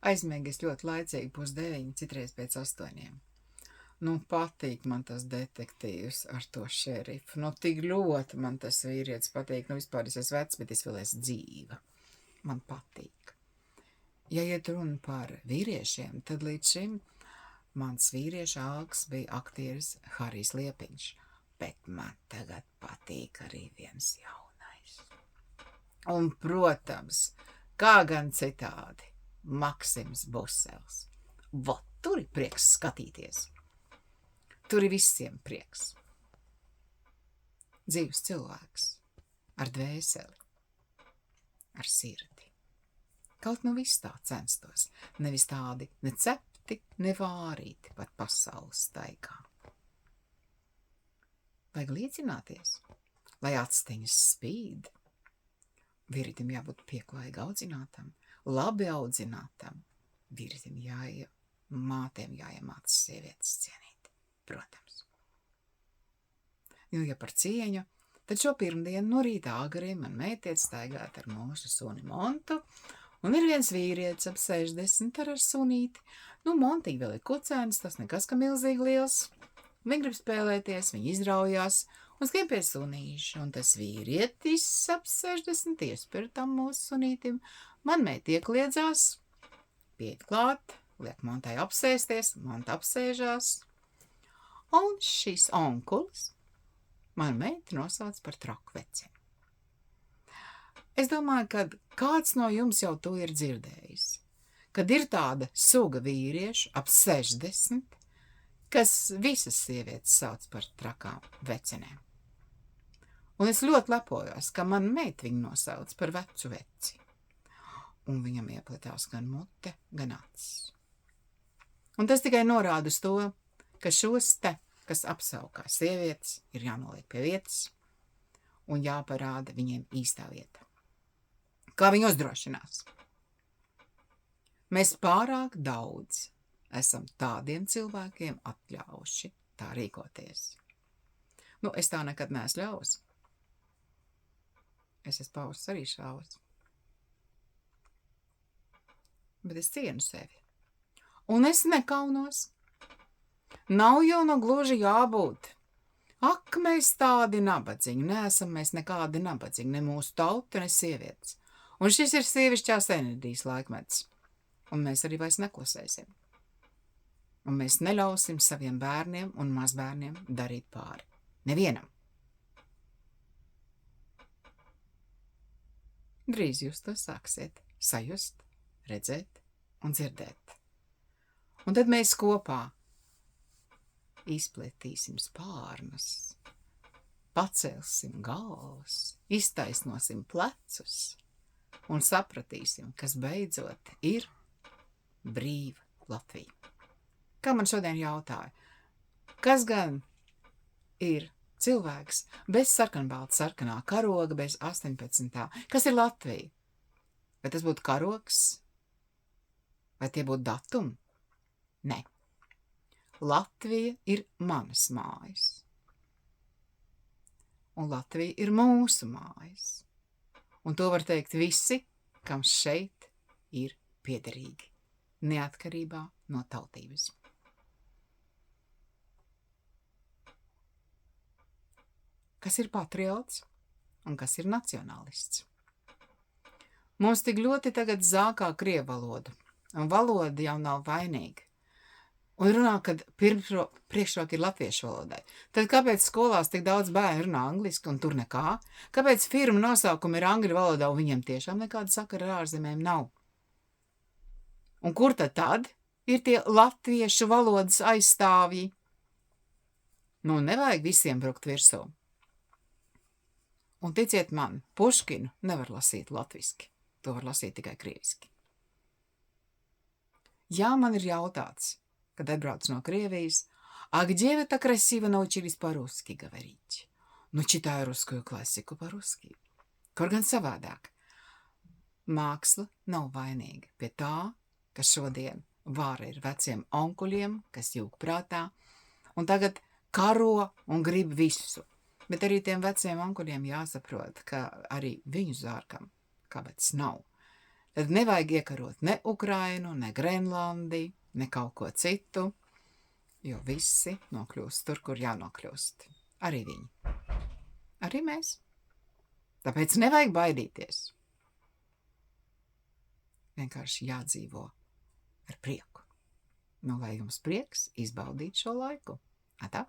Aizmiegu es ļoti laicīgi 8:30, citreiz pēc 8. Nu, patīk man tas detektīvs ar to šerifu. Nu, tik ļoti man tas vīrietis patīk. Nu, vispār es esmu vecs, bet es vēl esmu dzīva. Man patīk. Ja iet runa par vīriešiem, tad līdz šim mans vīrieša alks bija aktieris Harijs Liepiņš. Bet man tagad patīk arī viens jaunais. Un, protams, kā gan citādi, Maksims Busels. Vot, tur ir prieks skatīties. Tur ir visiem prieks. Dzīves cilvēks, ar dvēseli, ar sirdi. Kaut nu viss tā censtos, nevis tādi necepti, nevārīti pat pasaules staigā. Vajag līdzināties, lai atsteņas spīd. Vīrietim jābūt pieklājīgi audzinātam, labi audzinātam. Vīrietim mātēm jāiemāc sievietes cienīt. Protams. Ja par cieņu, tad šo pirmdienu no rīta agri man meitiet staigāt ar mūsu suni Montu, un ir viens vīrietis ap 60 ar sunīti. Nu, Montī vēl ir kucēns, tas nekas, ka milzīgi liels. Viņi grib spēlēties, viņi izraujās un skrien pie sunīša, un tas vīrietis ap 60 iespēr tam mūsu sunītim. Man meita iekliedzās, pieiet klāt, liek Montai apsēsties, Monta apsēžās. Un šis onkulis man meita nosauc par traku veceni. Es domāju, ka kāds no jums jau to ir dzirdējis, kad ir tāda suga vīriešu ap 60, kas visas sievietes sauc par trakām vecenēm. Un es ļoti lepojos, ka man meita viņu nosauc par vecu veci. Un viņam iepletās gan mute, gan acis. Un tas tikai norāda uz to, ka šos te, kas apsaukā sievietes, ir jānoliek pie vietas un jāparāda viņiem īstā vieta. Kā viņi uzdrošinās? Mēs pārāk daudz esam tādiem cilvēkiem atļauši tā rīkoties. Nu, es tā nekad neesmu ļaus. Es esmu pausts arī šaus. Bet es cienu sevi. Un es nekaunos. Nav jau no gluži jābūt. Ak, mēs tādi nabadzīgi, neesam mēs nekādi nabadzīgi, ne mūsu tauta, ne sievietes. Un šis ir sievišķās enerģijas laikmets. Un mēs arī vairs neklusēsim. Un mēs neļausim saviem bērniem un mazbērniem darīt pāri. Nevienam. Drīz jūs to sāksiet sajust, redzēt un dzirdēt. Un tad mēs kopā izpletīsim spārnus, pacelsim galvas, iztaisnosim plecus un sapratīsim, kas beidzot ir brīva Latvija. Kā man šodien jautāja, kas gan ir cilvēks bez sarkanbalta sarkanā karoga, bez 18. Kas ir Latvija? Vai tas būtu karogs? Vai tie būtu datumi? Nē. Latvija ir manas mājas. Un Latvija ir mūsu mājas. Un to var teikt visi, kam šeit ir piederīgi, neatkarībā no tautības. Kas ir patriots un kas ir nacionālists? Mums tik ļoti tagad zākā krievu valodu, un valoda jau nav vainīga. Un runā, kad priekšroka ir latviešu valodai. Tad kāpēc skolās tik daudz bērnu runā angliski un tur nekā? Kāpēc firma nosaukumi ir angļu valodā un viņiem tiešām nekāda sakara ar ārzemēm nav? Un kur tad ir tie latviešu valodas aizstāvji? Nu, nevajag visiem brukt virsū. Un ticiet man, Puškinu nevar lasīt latviski. To var lasīt tikai krieviski. Jā, man ir jautāts, kad atbrauc no Krievijas, а где вы так красиво научились по-русски говорить? Nu, čitāju ruskую klasiku по-русски. Kaut gan savādāk. Māksla nav vainīga pie tā, ka šodien vāra ir veciem onkuļiem, kas jūg prātā, un tagad karo un grib visu. Bet arī tiem veciem onkuļiem jāsaprot, ka arī viņu zārkam kabatas nav. Tad nevajag iekarot ne Ukrainu, ne Grenlandi, ne kaut ko citu, jo visi nokļūst tur, kur jānokļūst. Arī viņi. Arī mēs. Tāpēc nevajag baidīties. Vienkārši jādzīvo ar prieku. Nu, lai jums prieks izbaudīt šo laiku. Atā!